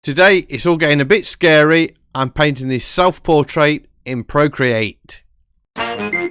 Today it's all getting a bit scary. I'm painting this self-portrait in Procreate. Hi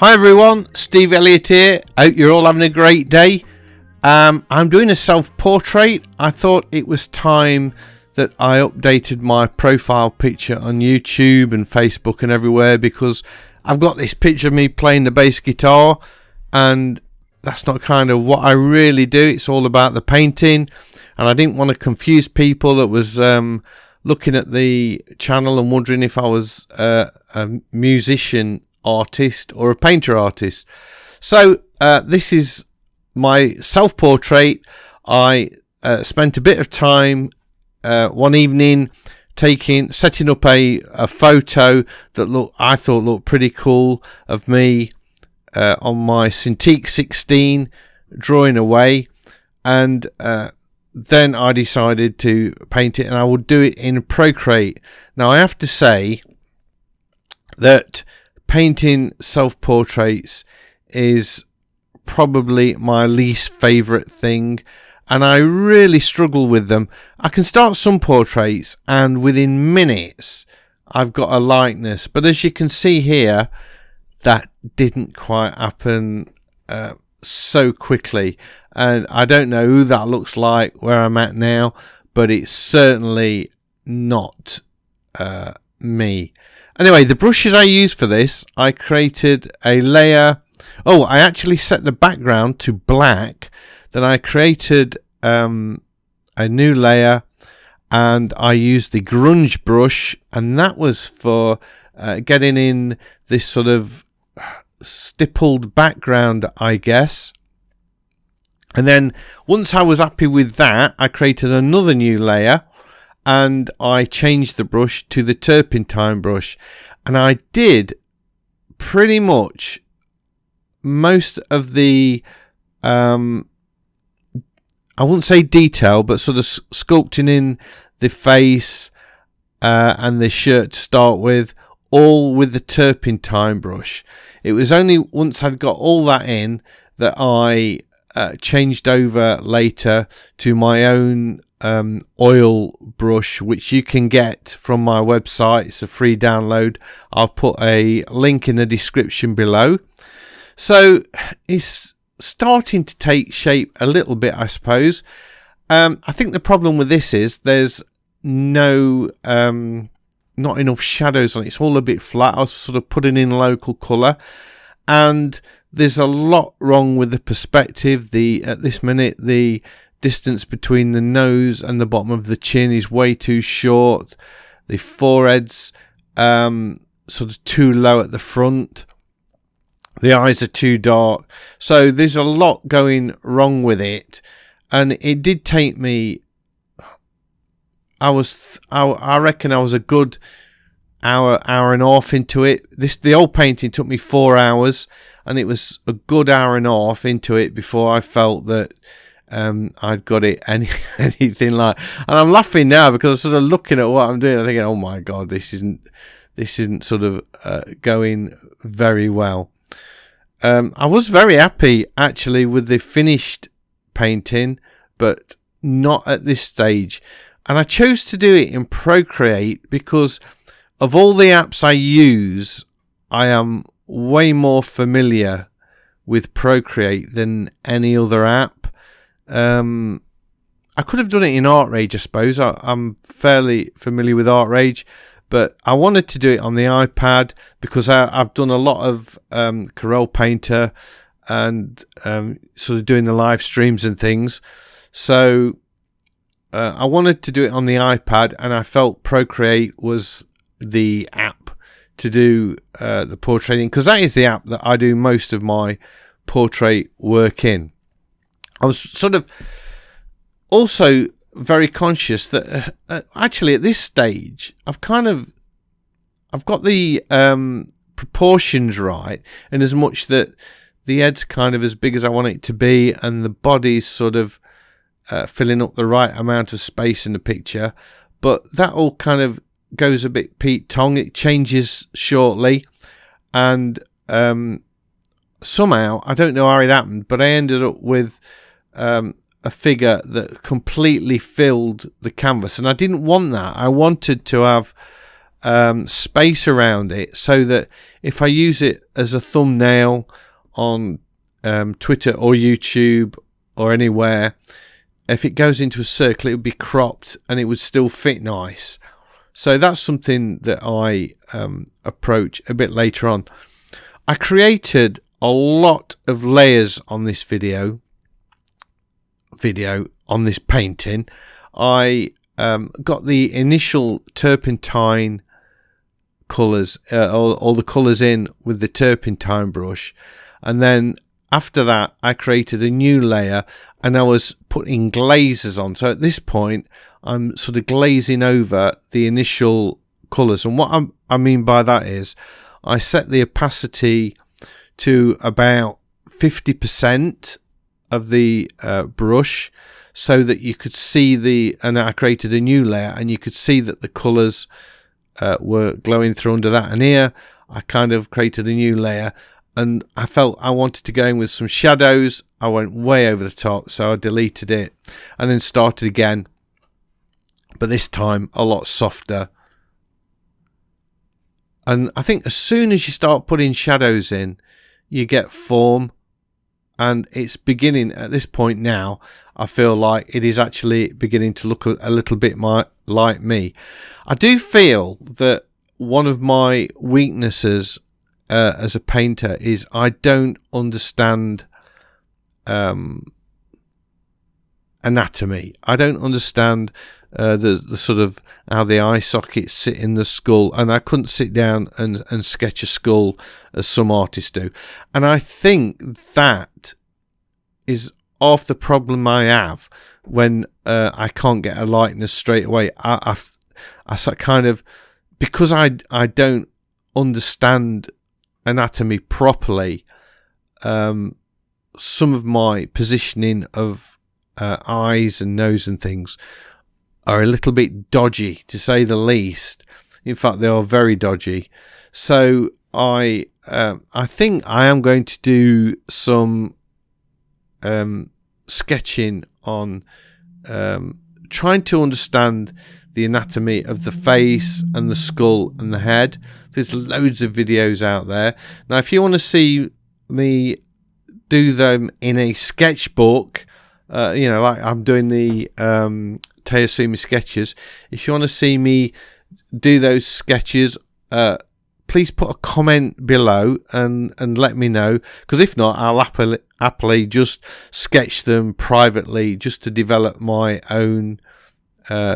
everyone, Steve Elliott here. Hope you're all having a great day. I'm doing a self-portrait. I thought it was time that I updated my profile picture on YouTube and Facebook and everywhere, because I've got this picture of me playing the bass guitar, and that's not kind of what I really do. It's all about the painting, and I didn't want to confuse people that was looking at the channel and wondering if I was a musician artist or a painter artist. So this is my self-portrait. I spent a bit of time one evening setting up a photo that I thought looked pretty cool of me on my Cintiq 16 drawing away, and then I decided to paint it, and I would do it in Procreate. Now I have to say that painting self-portraits is probably my least favourite thing, and I really struggle with them. I can start some portraits and within minutes I've got a likeness, but as you can see here, that didn't quite happen so quickly, and I don't know who that looks like where I'm at now, but it's certainly not me. Anyway, the brushes I used for this, I created a layer. I actually set the background to black. Then I created a new layer, and I used the grunge brush, and that was for getting in this sort of stippled background, I guess. And then once I was happy with that, I created another new layer, and I changed the brush to the turpentine brush, and I did pretty much most of the I wouldn't say detail, but sort of sculpting in the face and the shirt to start with, all with the turpentine brush. It was only once I'd got all that in that I changed over later to my own oil brush, which you can get from my website. It's a free download. I'll put a link in the description below. So it's starting to take shape a little bit, I suppose. I think the problem with this is there's not enough shadows on it. It's all a bit flat. I was sort of putting in local colour, and there's a lot wrong with the perspective. At this minute, the distance between the nose and the bottom of the chin is way too short. The forehead's sort of too low at the front. The eyes are too dark. So there's a lot going wrong with it, and it did take me. I reckon I was a good hour and a half into it. The old painting took me 4 hours, and it was a good hour and a half into it before I felt that I'd got it anything like. And I'm laughing now because I'm sort of looking at what I'm doing. I'm thinking, oh my god, this isn't sort of going very well. I was very happy actually with the finished painting, but not at this stage. And I chose to do it in Procreate because of all the apps I use, I am way more familiar with Procreate than any other app. I could have done it in ArtRage, I suppose. I'm fairly familiar with ArtRage, but I wanted to do it on the iPad because I've done a lot of Corel Painter and sort of doing the live streams and things. So I wanted to do it on the iPad, and I felt Procreate was the app to do the portraiting, because that is the app that I do most of my portrait work in. I was sort of also very conscious that actually at this stage I've got the proportions right, in as much that the head's kind of as big as I want it to be, and the body's sort of filling up the right amount of space in the picture, but that all kind of goes a bit Pete Tong. It changes shortly, and somehow, I don't know how it happened, but I ended up with a figure that completely filled the canvas, and I didn't want that. I wanted to have space around it so that if I use it as a thumbnail on Twitter or YouTube or anywhere, if it goes into a circle, it would be cropped and it would still fit nice. So that's something that I approach a bit later on. I created a lot of layers on this video on this painting. I got the initial turpentine colours, all the colours in with the turpentine brush, and then after that I created a new layer and I was putting glazes on. So at this point I'm sort of glazing over the initial colours, and what I mean by that is I set the opacity to about 50% of the brush so that you could see and I created a new layer and you could see that the colours were glowing through under that. And here I kind of created a new layer and I felt I wanted to go in with some shadows. I went way over the top, so I deleted it and then started again, but this time a lot softer. And I think as soon as you start putting shadows in, you get form, and it's beginning at this point now. I feel like it is actually beginning to look a little bit like me. I do feel that one of my weaknesses as a painter is I don't understand anatomy. I don't understand the sort of how the eye sockets sit in the skull, and I couldn't sit down and sketch a skull as some artists do. And I think that is half the problem I have when I can't get a likeness straight away. I kind of, because I don't understand anatomy properly, some of my positioning of eyes and nose and things are a little bit dodgy, to say the least. In fact, they are very dodgy. So I think I am going to do some sketching on trying to understand the anatomy of the face and the skull and the head. There's loads of videos out there. Now, if you want to see me do them in a sketchbook, like I'm doing the Teosumi sketches, if you want to see me do those sketches, please put a comment below and let me know, because if not, I'll happily just sketch them privately just to develop my own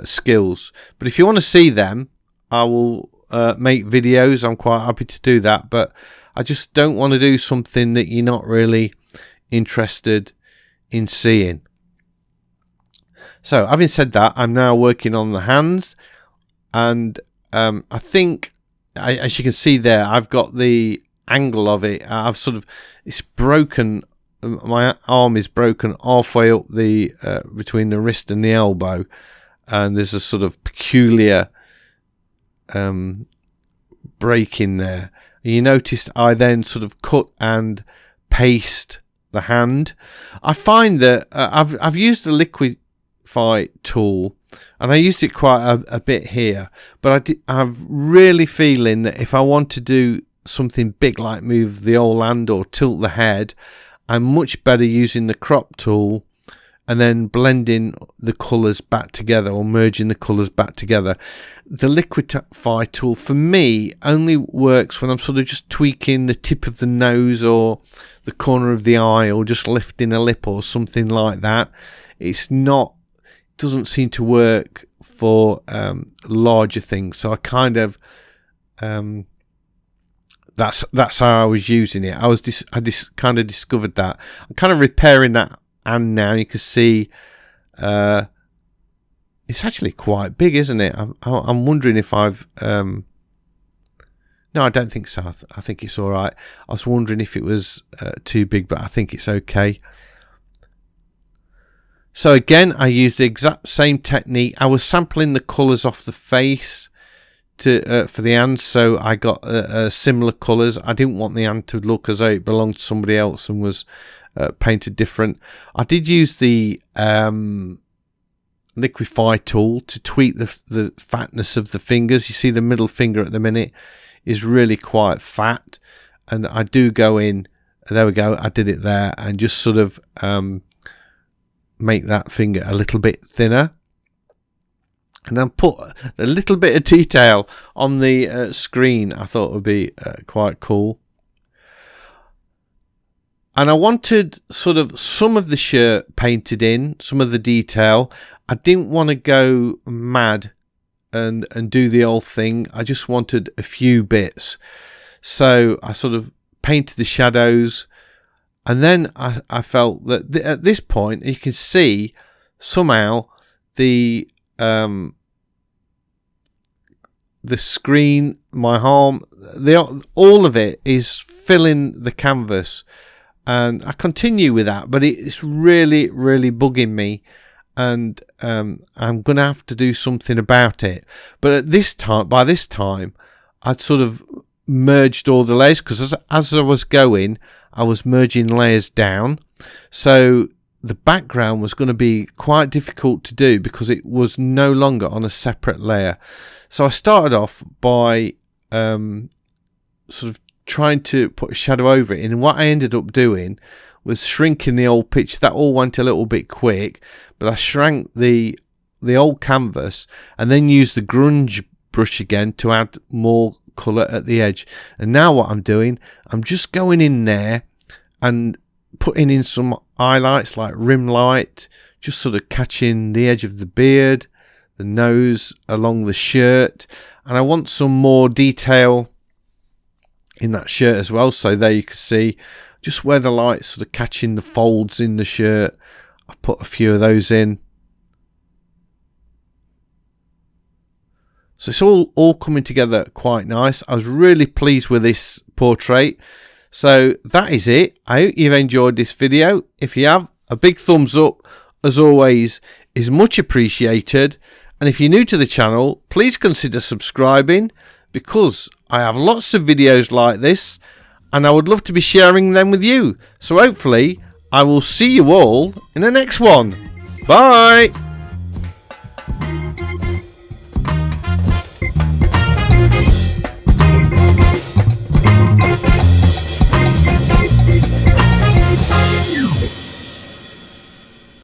skills. But if you want to see them, I will make videos. I'm quite happy to do that, but I just don't want to do something that you're not really interested in seeing. So having said that, I'm now working on the hands, and I think, as you can see there, I've got the angle of it. It's broken. My arm is broken halfway up the between the wrist and the elbow, and there's a sort of peculiar break in there. You noticed I then sort of cut and paste the hand. I find that I've used the liquify tool, and I used it quite a bit here, but I'm really feeling that if I want to do something big like move the whole hand or tilt the head, I'm much better using the crop tool and then blending the colours back together or merging the colours back together. The liquify tool for me only works when I'm sort of just tweaking the tip of the nose or the corner of the eye or just lifting a lip or something like that. Doesn't seem to work for larger things. So I kind of that's how I was using it. I kind of discovered that. I'm kind of repairing that, and now you can see it's actually quite big, isn't it? I'm wondering if I've no, I don't think so. I think it's all right. I was wondering if it was too big, but I think it's okay. So again, I used the exact same technique. I was sampling the colours off the face for the hand, so I got similar colours. I didn't want the hand to look as though it belonged to somebody else and was painted different. I did use the liquify tool to tweak the fatness of the fingers. You see the middle finger at the minute is really quite fat, and I do go in, there we go, I did it there, and just sort of make that finger a little bit thinner, and then put a little bit of detail on the screen. I thought would be quite cool. And I wanted sort of some of the shirt painted in, some of the detail. I didn't want to go mad and do the whole thing. I just wanted a few bits. So I sort of painted the shadows, and then I felt that at this point you can see somehow the screen, my arm, all of it is filling the canvas. And I continue with that, but it's really bugging me, and I'm going to have to do something about it. But at this time, by this time, I'd sort of merged all the layers, because as I was going, I was merging layers down. So the background was going to be quite difficult to do because it was no longer on a separate layer. So I started off by sort of trying to put a shadow over it, and what I ended up doing was shrinking the old picture. That all went a little bit quick, but I shrank the old canvas and then used the grunge brush again to add more colour at the edge. And now what I'm doing, I'm just going in there and putting in some highlights like rim light, just sort of catching the edge of the beard, the nose, along the shirt, and I want some more detail in that shirt as well. So there you can see just where the light's sort of catching the folds in the shirt. I've put a few of those in. So it's all coming together quite nice. I was really pleased with this portrait. So that is it. I hope you've enjoyed this video. If you have, a big thumbs up, as always, is much appreciated. And if you're new to the channel, please consider subscribing, because I have lots of videos like this and I would love to be sharing them with you. So hopefully I will see you all in the next one. Bye!